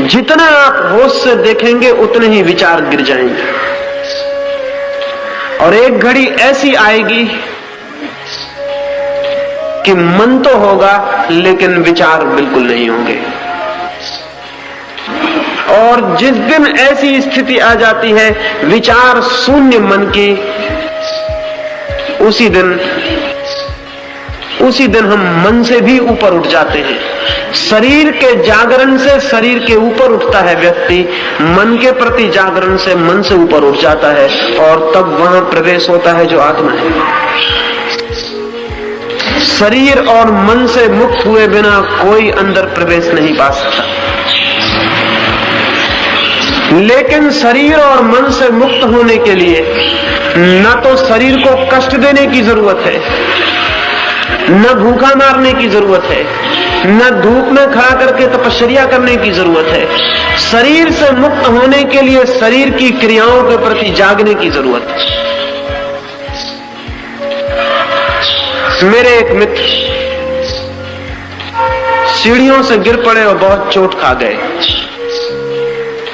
जितना आप होश से देखेंगे उतने ही विचार गिर जाएंगे, और एक घड़ी ऐसी आएगी कि मन तो होगा लेकिन विचार बिल्कुल नहीं होंगे। और जिस दिन ऐसी स्थिति आ जाती है विचार शून्य मन की, उसी दिन हम मन से भी ऊपर उठ जाते हैं। शरीर के जागरण से शरीर के ऊपर उठता है व्यक्ति, मन के प्रति जागरण से मन से ऊपर उठ जाता है, और तब वहां प्रवेश होता है जो आत्मा है। शरीर और मन से मुक्त हुए बिना कोई अंदर प्रवेश नहीं पा सकता। लेकिन शरीर और मन से मुक्त होने के लिए न तो शरीर को कष्ट देने की जरूरत है, न भूखा मारने की जरूरत है, न धूप में खड़ा करके तपस्या करने की जरूरत है। शरीर से मुक्त होने के लिए शरीर की क्रियाओं के प्रति जागने की जरूरत है। मेरे एक मित्र सीढ़ियों से गिर पड़े और बहुत चोट खा गए।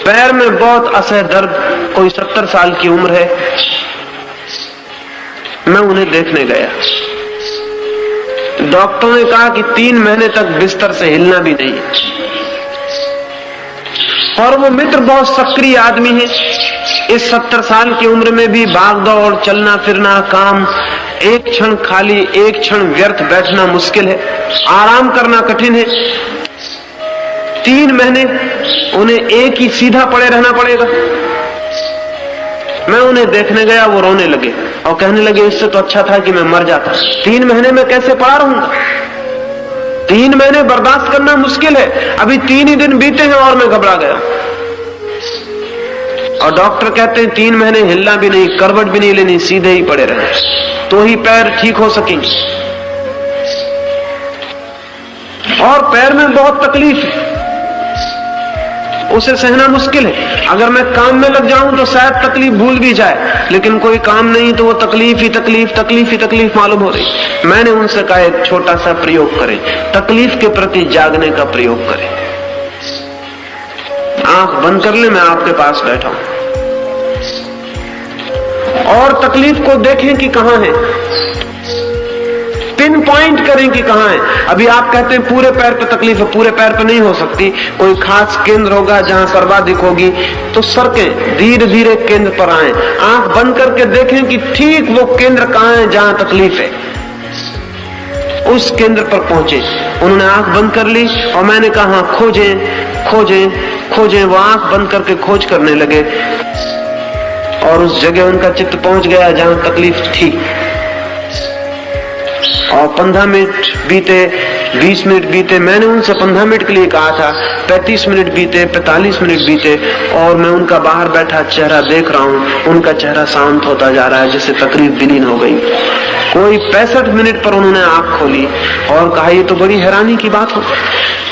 पैर में बहुत असह दर्द, कोई 70 साल की उम्र है। मैं उन्हें देखने गया। डॉक्टर ने कहा कि 3 महीने तक बिस्तर से हिलना भी नहीं। और वो मित्र बहुत सक्रिय आदमी है। इस 70 साल की उम्र में भी भाग दौड़, चलना फिरना, काम, एक क्षण खाली, एक क्षण व्यर्थ बैठना मुश्किल है, आराम करना कठिन है। 3 महीने उन्हें एक ही सीधा पड़े रहना पड़ेगा। मैं उन्हें देखने गया, वो रोने लगे और कहने लगे इससे तो अच्छा था कि मैं मर जाता। 3 महीने में कैसे पड़ा रहूंगा? 3 महीने बर्दाश्त करना मुश्किल है। अभी 3 ही दिन बीते हैं और मैं घबरा गया। और डॉक्टर कहते हैं 3 महीने हिलना भी नहीं, करवट भी नहीं लेनी, सीधे ही पड़े रहे तो ही पैर ठीक हो सकेंगे। और पैर में बहुत तकलीफ है, उसे सहना मुश्किल है। अगर मैं काम में लग जाऊं तो शायद तकलीफ भूल भी जाए, लेकिन कोई काम नहीं तो वो तकलीफ ही तकलीफ मालूम हो रही। मैंने उनसे कहा एक छोटा सा प्रयोग करें, तकलीफ के प्रति जागने का प्रयोग करें। आंख बंद कर ले, मैं आपके पास बैठा हूं, और तकलीफ को देखें कि कहां है, पिन पॉइंट करें कि कहां है। अभी आप कहते हैं पूरे पैर पे तकलीफ है, पूरे पैर पे नहीं हो सकती, कोई खास केंद्र होगा जहां सर्वाधिक होगी, तो सरकें, धीरे धीरे केंद्र पर आए। आंख बंद करके देखें कि ठीक वो केंद्र कहां है जहां तकलीफ है, उस केंद्र पर पहुंचे। उन्होंने आंख बंद कर ली और मैंने कहा खोजें खोजें खोजें। वो आंख बंद करके खोज करने लगे और उस जगह उनका चित्त पहुंच गया जहां तकलीफ थी। और 15 मिनट बीते, 20 मिनट बीते। मैंने उनसे 15 मिनट के लिए कहा था, 35 मिनट बीते, 45 मिनट बीते, और मैं उनका बाहर बैठा चेहरा देख रहा हूं। उनका चेहरा शांत होता जा रहा है, जैसे तकलीफ विलीन हो गई। कोई 65 मिनट पर उन्होंने आंख खोली और कहा ये तो बड़ी हैरानी की बात हो।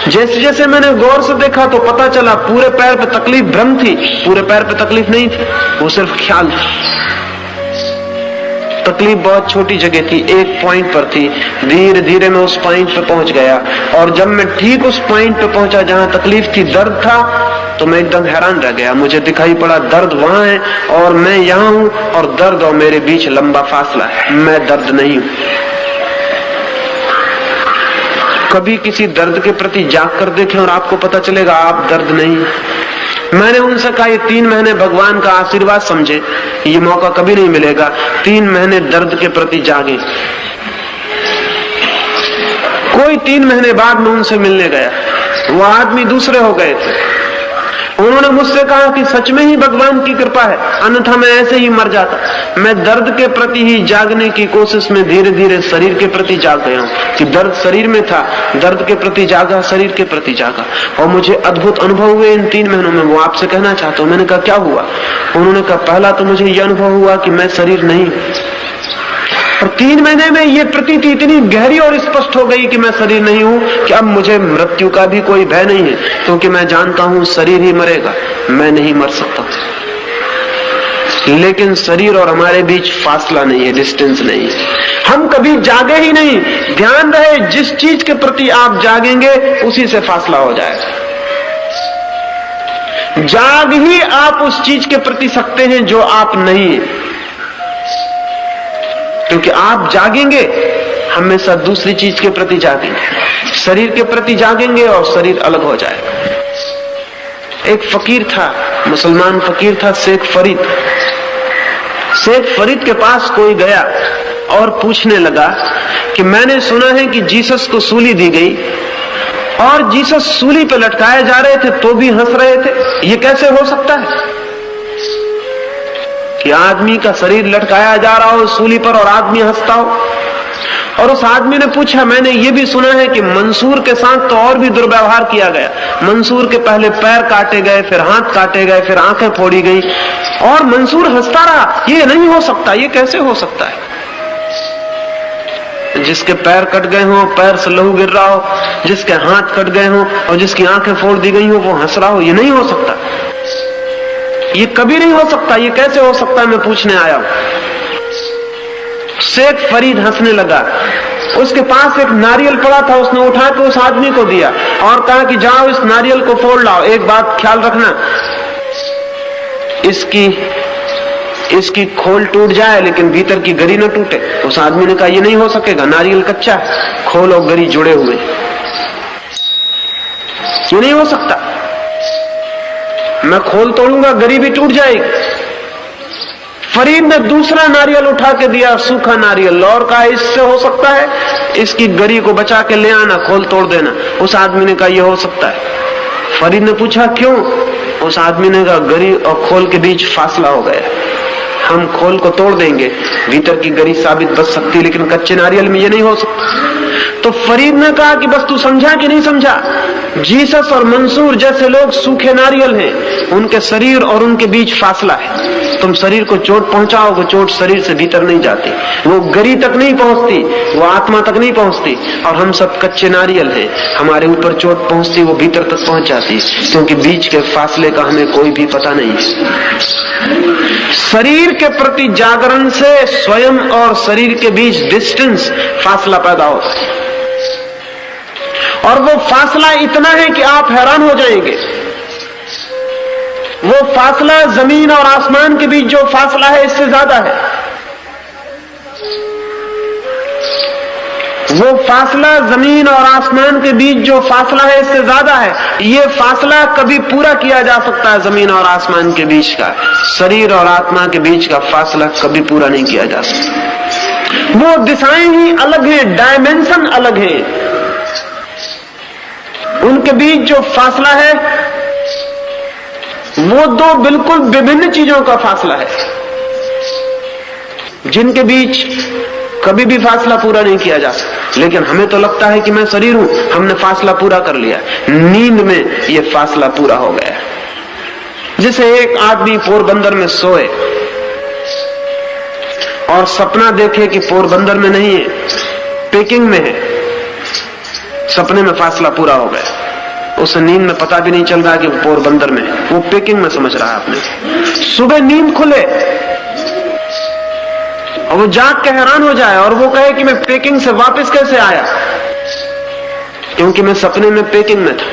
जैसे जैसे मैंने गौर से देखा तो पता चला पूरे पैर पे तकलीफ भ्रम थी, पूरे पैर पे तकलीफ नहीं थी, वो सिर्फ ख्याल था। तकलीफ बहुत छोटी जगह थी, एक पॉइंट पर थी। धीरे धीरे मैं उस पॉइंट पे पहुंच गया, और जब मैं ठीक उस पॉइंट पे पहुंचा जहां तकलीफ थी, दर्द था, तो मैं एकदम हैरान रह गया। मुझे दिखाई पड़ा दर्द वहां है और मैं यहां हूं, और दर्द और मेरे बीच लंबा फासला है। मैं दर्द नहीं हूं। कभी किसी दर्द के प्रति जाग कर देखें और आपको पता चलेगा आप दर्द नहीं। मैंने उनसे कहा ये 3 महीने भगवान का आशीर्वाद समझे, ये मौका कभी नहीं मिलेगा। 3 महीने दर्द के प्रति जागे। कोई 3 महीने बाद मैं उनसे मिलने गया, वो आदमी दूसरे हो गए थे। उन्होंने मुझसे कहा कि सच में ही भगवान की कृपा है, अन्यथा मैं ऐसे ही मर जाता। मैं दर्द के प्रति ही जागने की कोशिश में धीरे धीरे शरीर के प्रति जाग गया हूं कि दर्द शरीर में था, दर्द के प्रति जागा, शरीर के प्रति जागा, और मुझे अद्भुत अनुभव हुए इन 3 महीनों में। वो आपसे कहना चाहता हूं। मैंने कहा क्या हुआ? उन्होंने कहा पहला तो मुझे यह अनुभव हुआ कि मैं शरीर नहीं, और 3 महीने में ये प्रतीति इतनी गहरी और स्पष्ट हो गई कि मैं शरीर नहीं हूं कि अब मुझे मृत्यु का भी कोई भय नहीं है, क्योंकि मैं जानता हूं शरीर ही मरेगा, मैं नहीं मर सकता। लेकिन शरीर और हमारे बीच फासला नहीं है, डिस्टेंस नहीं है। हम कभी जागे ही नहीं। ध्यान रहे, जिस चीज के प्रति आप जागेंगे उसी से फासला हो जाएगा। जाग ही आप उस चीज के प्रति सकते हैं जो आप नहीं है, क्योंकि आप जागेंगे हमेशा दूसरी चीज के प्रति जागेंगे, शरीर के प्रति जागेंगे और शरीर अलग हो जाएगा। एक फकीर था, मुसलमान फकीर था, शेख फरीद। शेख फरीद के पास कोई गया और पूछने लगा कि मैंने सुना है कि जीसस को सूली दी गई और जीसस सूली पे लटकाए जा रहे थे तो भी हंस रहे थे, ये कैसे हो सकता है कि आदमी का शरीर लटकाया जा रहा हो सूली पर और आदमी हंसता हो? और उस आदमी ने पूछा, मैंने ये भी सुना है कि मंसूर के साथ तो और भी दुर्व्यवहार किया गया, मंसूर के पहले पैर काटे गए, फिर हाथ काटे गए, फिर आंखें फोड़ी गई और मंसूर हंसता रहा। ये नहीं हो सकता, ये कैसे हो सकता है? जिसके पैर कट गए हों, पैर से लहू गिर रहा हो, जिसके हाथ कट गए हों और जिसकी आंखें फोड़ दी गई हो वो हंस रहा हो, ये नहीं हो सकता, ये कभी नहीं हो सकता, ये कैसे हो सकता है? मैं पूछने आया हूं। शेख फरीद हंसने लगा। उसके पास एक नारियल पड़ा था, उसने उठा के उस आदमी को दिया और कहा कि जाओ इस नारियल को फोड़ लाओ, एक बात ख्याल रखना, इसकी खोल टूट जाए लेकिन भीतर की गरी न टूटे। उस आदमी ने कहा ये नहीं हो सकेगा, नारियल कच्चा, खोल और गरी जुड़े हुए, ये नहीं हो सकता, मैं खोल तोड़ूंगा गरी भी टूट जाएगी। फरीद ने दूसरा नारियल उठा के दिया, सूखा नारियल, और कहा इससे हो सकता है, इसकी गरी को बचा के ले आना, खोल तोड़ देना। उस आदमी ने कहा यह हो सकता है। फरीद ने पूछा क्यों? उस आदमी ने कहा गरी और खोल के बीच फासला हो गया, हम खोल को तोड़ देंगे, भीतर की गरी साबित बच सकती, लेकिन कच्चे नारियल में ये नहीं हो सकता। तो फरीद ने कहा कि बस तू समझा कि नहीं समझा, जीसस और मंसूर जैसे लोग सूखे नारियल हैं, उनके शरीर और उनके बीच फासला है। तुम शरीर को चोट पहुंचाओगे, चोट शरीर से भीतर नहीं जाती, वो गरी तक नहीं पहुंचती, वो आत्मा तक नहीं पहुंचती, और हम सब कच्चे नारियल हैं, हमारे ऊपर चोट पहुंचती वो भीतर तक पहुंच जाती, क्योंकि बीच के फासले का हमें कोई भी पता नहीं है। शरीर के प्रति जागरण से स्वयं और शरीर के बीच डिस्टेंस, फासला पैदा होता है, और वो फासला इतना है कि आप हैरान हो जाएंगे। वो फासला जमीन और आसमान के बीच जो फासला है इससे ज्यादा है। वो फासला जमीन और आसमान के बीच जो फासला है इससे ज्यादा है। ये फासला कभी पूरा किया जा सकता है जमीन और आसमान के बीच का, शरीर और आत्मा के बीच का फासला कभी पूरा नहीं किया जा सकता। वो दिशाएं ही अलग हैं, डायमेंशन अलग हैं, उनके बीच जो फासला है वो दो बिल्कुल विभिन्न चीजों का फासला है, जिनके बीच कभी भी फासला पूरा नहीं किया जा सकता। लेकिन हमें तो लगता है कि मैं शरीर हूं, हमने फासला पूरा कर लिया। नींद में यह फासला पूरा हो गया। जैसे एक आदमी पोरबंदर में सोए और सपना देखे कि पोरबंदर में नहीं है, पेकिंग में है, सपने में फासला पूरा हो गया, उसे नींद में पता भी नहीं चल रहा कि वो पोरबंदर में है, वो पेकिंग में समझ रहा है आपने। सुबह नींद खुले और वो जाग के हैरान हो जाए और वो कहे कि मैं पेकिंग से वापस कैसे आया, क्योंकि मैं सपने में पेकिंग में था।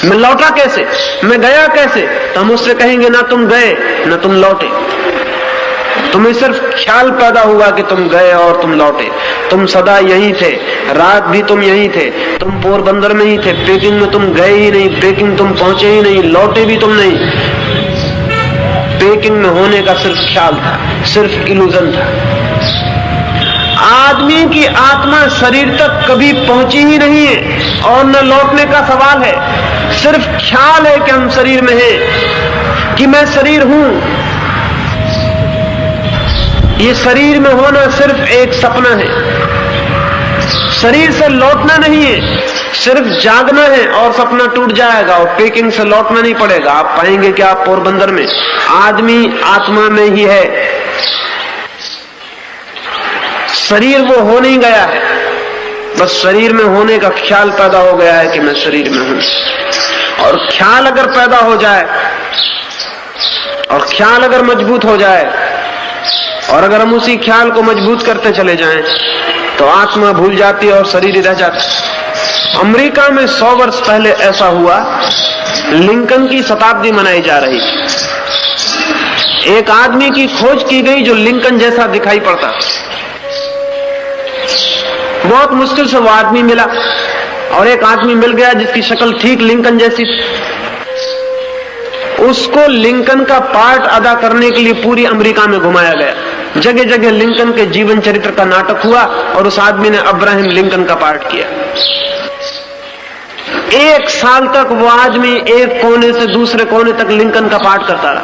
मैं लौटा कैसे, मैं गया कैसे? तो हम उससे कहेंगे ना तुम गए ना तुम लौटे, तुम्हें सिर्फ ख्याल पैदा हुआ कि तुम गए और तुम लौटे। तुम सदा यहीं थे, रात भी तुम यहीं थे, तुम पोरबंदर में ही थे, पेकिंग में तुम गए ही नहीं, पेकिंग तुम पहुंचे ही नहीं, लौटे भी तुम नहीं। पेकिंग में होने का सिर्फ ख्याल था, सिर्फ इल्यूजन था। आदमी की आत्मा शरीर तक कभी पहुंची ही नहीं है और न लौटने का सवाल है। सिर्फ ख्याल है कि हम शरीर में हैं, कि मैं शरीर हूं। ये शरीर में होना सिर्फ एक सपना है, शरीर से लौटना नहीं है, सिर्फ जागना है और सपना टूट जाएगा और पेकिंग से लौटना नहीं पड़ेगा। आप पाएंगे कि आप पोरबंदर में, आदमी आत्मा में ही है, शरीर वो हो नहीं गया है, बस शरीर में होने का ख्याल पैदा हो गया है कि मैं शरीर में हूं। और ख्याल अगर पैदा हो जाए और ख्याल अगर मजबूत हो जाए और अगर हम उसी ख्याल को मजबूत करते चले जाएं तो आत्मा भूल जाती है और शरीर ही रह जाता है। अमेरिका में 100 वर्ष पहले ऐसा हुआ लिंकन की शताब्दी मनाई जा रही थी। एक आदमी की खोज की गई जो लिंकन जैसा दिखाई पड़ता। बहुत मुश्किल से वो आदमी मिला और एक आदमी मिल गया जिसकी शक्ल ठीक लिंकन जैसी थी। उसको लिंकन का पार्ट अदा करने के लिए पूरी अमेरिका में घुमाया गया। जगह जगह लिंकन के जीवन चरित्र का नाटक हुआ और उस आदमी ने अब्राहम लिंकन का पार्ट किया। 1 साल तक वो आदमी एक कोने से दूसरे कोने तक लिंकन का पार्ट करता रहा।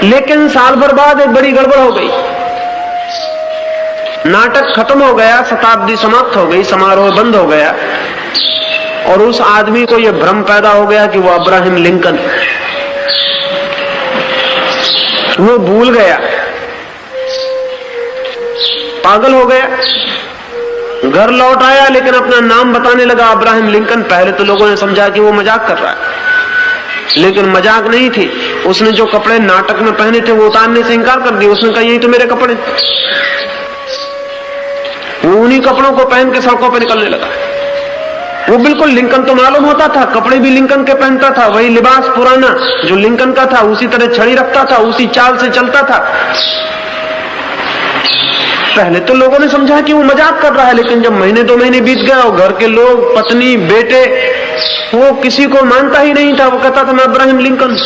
लेकिन साल भर बाद एक बड़ी गड़बड़ हो गई। नाटक खत्म हो गया, शताब्दी समाप्त हो गई, समारोह बंद हो गया और उस आदमी को यह भ्रम पैदा हो गया कि वो अब्राहम लिंकन। वो भूल गया, पागल हो गया, घर लौट आया लेकिन अपना नाम बताने लगा अब्राहम लिंकन। पहले तो लोगों ने समझा कि वो मजाक कर रहा है, लेकिन मजाक नहीं थी। उसने जो कपड़े नाटक में पहने थे वो उतारने से इंकार कर दिया। उसने कहा यही तो मेरे कपड़े। वो उन्हीं कपड़ों को पहन के सड़कों पर निकलने लगा। वो बिल्कुल लिंकन तो मालूम होता था, कपड़े भी लिंकन के पहनता था, वही लिबास पुराना जो लिंकन का था, उसी तरह छड़ी रखता था, उसी चाल से चलता था। पहले तो लोगों ने समझा कि वो मजाक कर रहा है, लेकिन जब महीने 2 महीने बीत गए और घर के लोग, पत्नी, बेटे, वो किसी को मानता ही नहीं था। वो कहता था मैं अब्राहम लिंकन।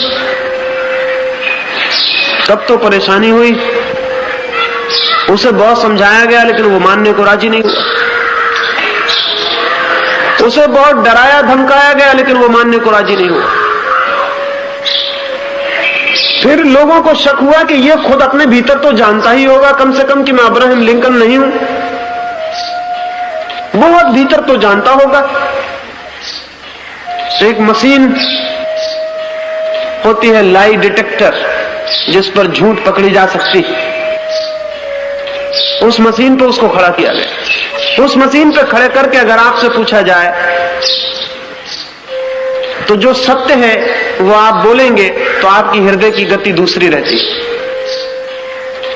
तब तो परेशानी हुई। उसे बहुत समझाया गया लेकिन वो मानने को राजी नहीं हुआ। उसे बहुत डराया धमकाया गया लेकिन वो मानने को राजी नहीं हुआ। फिर लोगों को शक हुआ कि ये खुद अपने भीतर तो जानता ही होगा कम से कम कि मैं अब्राहम लिंकन नहीं हूं। बहुत भीतर तो जानता होगा। एक मशीन होती है लाई डिटेक्टर, जिस पर झूठ पकड़ी जा सकती। उस मशीन पर उसको खड़ा किया गया। उस मशीन पर खड़े करके अगर आपसे पूछा जाए तो जो सत्य है वो आप बोलेंगे तो आपकी हृदय की गति दूसरी रहती,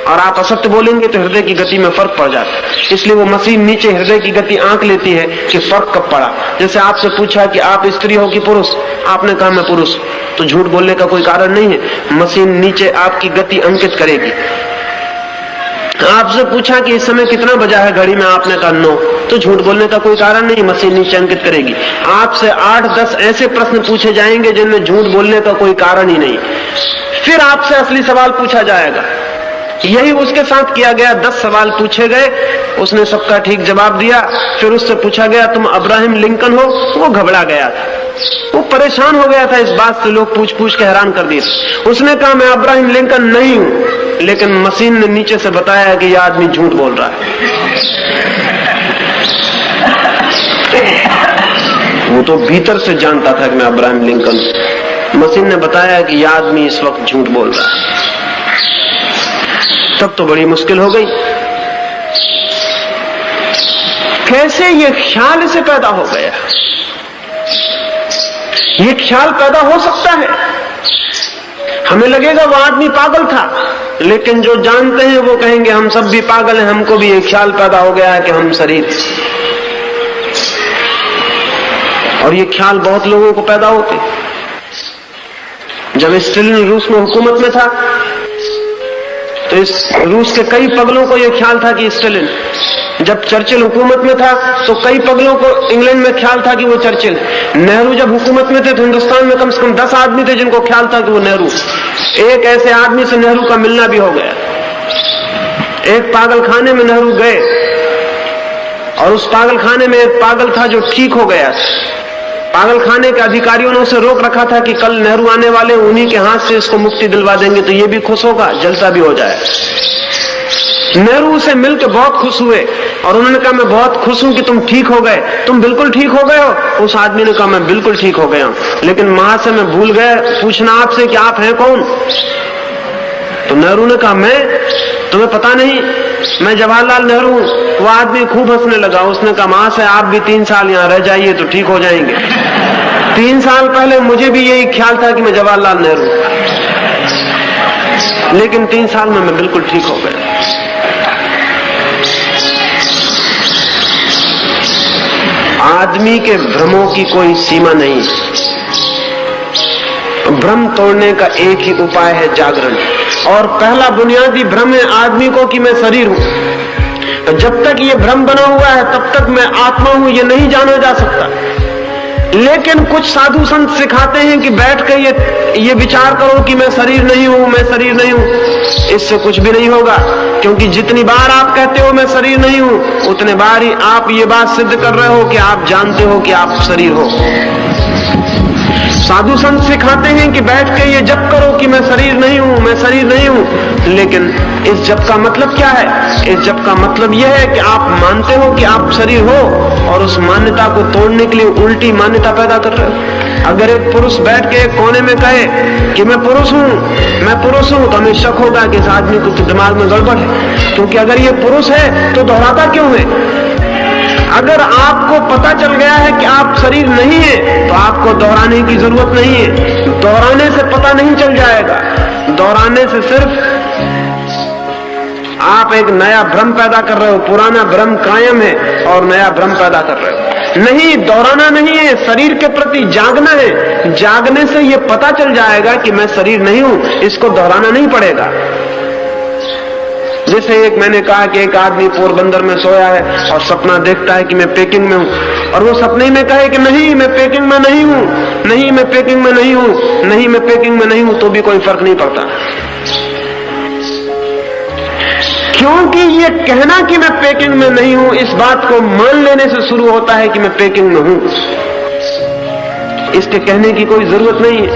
और आप असत्य बोलेंगे तो हृदय की गति में फर्क पड़ जाता है। इसलिए वो मशीन नीचे हृदय की गति आंक लेती है कि फर्क कब पड़ा। जैसे आपसे पूछा कि आप स्त्री हो कि पुरुष, आपने कहा मैं पुरुष, तो झूठ बोलने का कोई कारण नहीं है। मशीन नीचे आपकी गति अंकित करेगी। आपसे पूछा कि इस समय कितना बजा है घड़ी में, आपने कहा 9, तो झूठ बोलने का कोई कारण नहीं, मशीन नीचे अंकित करेगी। आपसे 8-10 ऐसे प्रश्न पूछे जाएंगे जिनमें झूठ बोलने का कोई कारण ही नहीं। फिर आपसे असली सवाल पूछा जाएगा। यही उसके साथ किया गया। 10 सवाल पूछे गए, उसने सबका ठीक जवाब दिया। फिर उससे पूछा गया तुम अब्राहम लिंकन हो? वो घबरा गया था, वो परेशान हो गया था इस बात से। लोग पूछ पूछ के हैरान कर दिए। उसने कहा मैं अब्राहम लिंकन नहीं हूं, लेकिन मशीन ने नीचे से बताया कि यह आदमी झूठ बोल रहा है। वो तो भीतर से जानता था कि मैं अब्राहम लिंकन। मशीन ने बताया कि यह आदमी इस वक्त झूठ बोल रहा है। तब तो बड़ी मुश्किल हो गई। कैसे ये ख्याल इसे पैदा हो गया? ये ख्याल पैदा हो सकता है। हमें लगेगा वो आदमी पागल था, लेकिन जो जानते हैं वो कहेंगे हम सब भी पागल हैं, हमको भी ये ख्याल पैदा हो गया है कि हम शरीर। और ये ख्याल बहुत लोगों को पैदा होते। जब स्टालिन रूस में हुकूमत में था तो इस रूस के कई पगलों को यह ख्याल था कि स्टालिन, जब चर्चिल हुकूमत में था तो कई पगलों को इंग्लैंड में ख्याल था कि वो चर्चिल। नेहरू जब हुकूमत में थे तो हिंदुस्तान में कम से कम 10 आदमी थे जिनको ख्याल था कि वो नेहरू। एक ऐसे आदमी से नेहरू का मिलना भी हो गया। एक पागल खाने में नेहरू गए और उस पागल खाने में एक पागल था जो ठीक हो गया। पागल खाने के अधिकारियों ने उसे रोक रखा था कि कल नेहरू आने वाले, उन्हीं के हाथ से इसको मुक्ति दिलवा देंगे तो ये भी खुश होगा, जलसा भी हो जाए। नेहरू से मिलकर बहुत खुश हुए और उन्होंने कहा मैं बहुत खुश हूं कि तुम ठीक हो गए। तुम बिल्कुल ठीक हो गए हो? उस आदमी ने कहा मैं बिल्कुल ठीक हो गया हूं, लेकिन महाशय मैं भूल गया पूछना आपसे कि आप हैं कौन? तो नेहरू ने कहा मैं, तुम्हें पता नहीं मैं जवाहरलाल नेहरू हूं। वो आदमी खूब हंसने लगा। उसने कहा महाशय आप भी 3 साल यहां रह जाइए तो ठीक हो जाएंगे। 3 साल पहले मुझे भी यही ख्याल था कि मैं जवाहरलाल नेहरू, लेकिन 3 साल में मैं बिल्कुल ठीक हो गया। आदमी के भ्रमों की कोई सीमा नहीं। भ्रम तोड़ने का एक ही उपाय है, जागरण। और पहला बुनियादी भ्रम है आदमी को कि मैं शरीर हूं। जब तक ये भ्रम बना हुआ है तब तक मैं आत्मा हूं ये नहीं जाना जा सकता। लेकिन कुछ साधु संत सिखाते हैं कि बैठ कर ये विचार करो कि मैं शरीर नहीं हूं, मैं शरीर नहीं हूं। इससे कुछ भी नहीं होगा, क्योंकि जितनी बार आप कहते हो मैं शरीर नहीं हूं, उतने बार ही आप ये बात सिद्ध कर रहे हो कि आप जानते हो कि आप शरीर हो। साधु संत सिखाते हैं कि बैठ के ये जप करो कि मैं शरीर नहीं हूं, मैं शरीर नहीं हूं। लेकिन इस जप का मतलब क्या है? इस जप का मतलब यह है कि आप मानते हो कि आप शरीर हो और उस मान्यता को तोड़ने के लिए उल्टी मान्यता पैदा कर रहे हो। अगर एक पुरुष बैठ के एक कोने में कहे कि मैं पुरुष हूं, मैं पुरुष हूं, तो हमें शक होगा कि इस आदमी को तो दिमाग में गड़बड़ है, क्योंकि अगर ये पुरुष है तो दोहराता क्यों है? अगर आपको पता चल गया है कि आप शरीर नहीं है तो आपको दोहराने की जरूरत नहीं है। दोहराने से पता नहीं चल जाएगा, दोहराने से सिर्फ आप एक नया भ्रम पैदा कर रहे हो। पुराना भ्रम कायम है और नया भ्रम पैदा कर रहे हो। नहीं, दोहराना नहीं है, शरीर के प्रति जागना है। जागने से यह पता चल जाएगा कि मैं शरीर नहीं हूं, इसको दोहराना नहीं पड़ेगा। जैसे एक मैंने कहा कि एक आदमी पोरबंदर में सोया है और सपना देखता है कि मैं पेकिंग में हूं, और वो सपने में कहे कि नहीं मैं पेकिंग में नहीं हूं, नहीं मैं पेकिंग में नहीं हूं, नहीं मैं पेकिंग में नहीं हूं, तो भी कोई फर्क नहीं पड़ता, क्योंकि ये कहना कि मैं पेकिंग में नहीं हूं इस बात को मान लेने से शुरू होता है कि मैं पेकिंग में हूं। इसके कहने की कोई जरूरत नहीं है।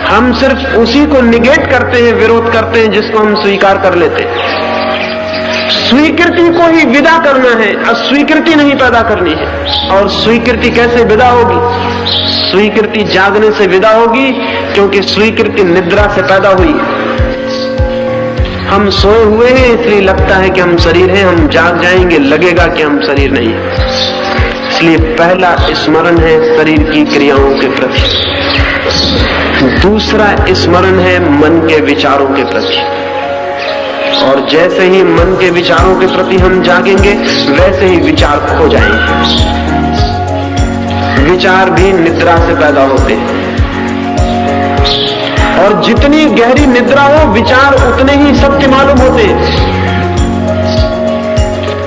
हम सिर्फ उसी को निगेट करते हैं, विरोध करते हैं जिसको हम स्वीकार कर लेते हैं। स्वीकृति को ही विदा करना है, अस्वीकृति नहीं पैदा करनी है। और स्वीकृति कैसे विदा होगी? स्वीकृति जागने से विदा होगी, क्योंकि स्वीकृति निद्रा से पैदा हुई है। हम सोए हुए हैं इसलिए लगता है कि हम शरीर हैं, हम जाग जाएंगे लगेगा कि हम शरीर नहीं है। इसलिए पहला स्मरण है शरीर की क्रियाओं के प्रति, दूसरा स्मरण है मन के विचारों के प्रति। और जैसे ही मन के विचारों के प्रति हम जागेंगे वैसे ही विचार खो जाएंगे। विचार भी निद्रा से पैदा होते हैं, और जितनी गहरी निद्रा हो विचार उतने ही सत्य मालूम होते हैं।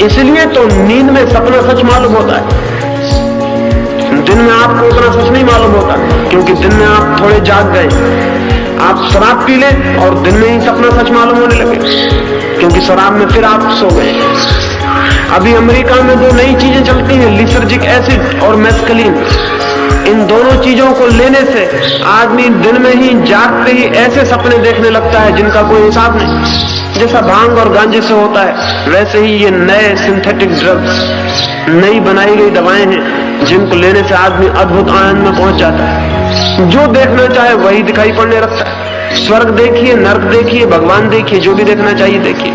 इसलिए तो नींद में सपना सच मालूम होता है, दिन में आपको उतना सच नहीं मालूम होता, क्योंकि दिन में आप थोड़े जाग गए। आप शराब पी लें और दिन में ही सपना सच मालूम होने लगे, क्योंकि शराब में फिर आप सो गए। अभी अमेरिका में दो नई चीजें चलती हैं, लिसर्जिक एसिड और मेस्कलीन। इन दोनों चीजों को लेने से आदमी दिन में ही जागते ही ऐसे सपने देखने लगता है जिनका कोई हिसाब नहीं। जैसा भांग और गांजे से होता है, वैसे ही ये नए सिंथेटिक ड्रग्स, नई बनाई गई दवाएं हैं जिनको लेने से आदमी अद्भुत आनंद में पहुंच जाता है। जो देखना चाहे वही दिखाई पड़ने लगता है। स्वर्ग देखिए, नर्क देखिए, भगवान देखिए, जो भी देखना चाहिए देखिए।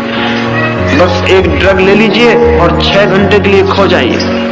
बस एक ड्रग ले लीजिए और 6 घंटे के लिए खो जाइए।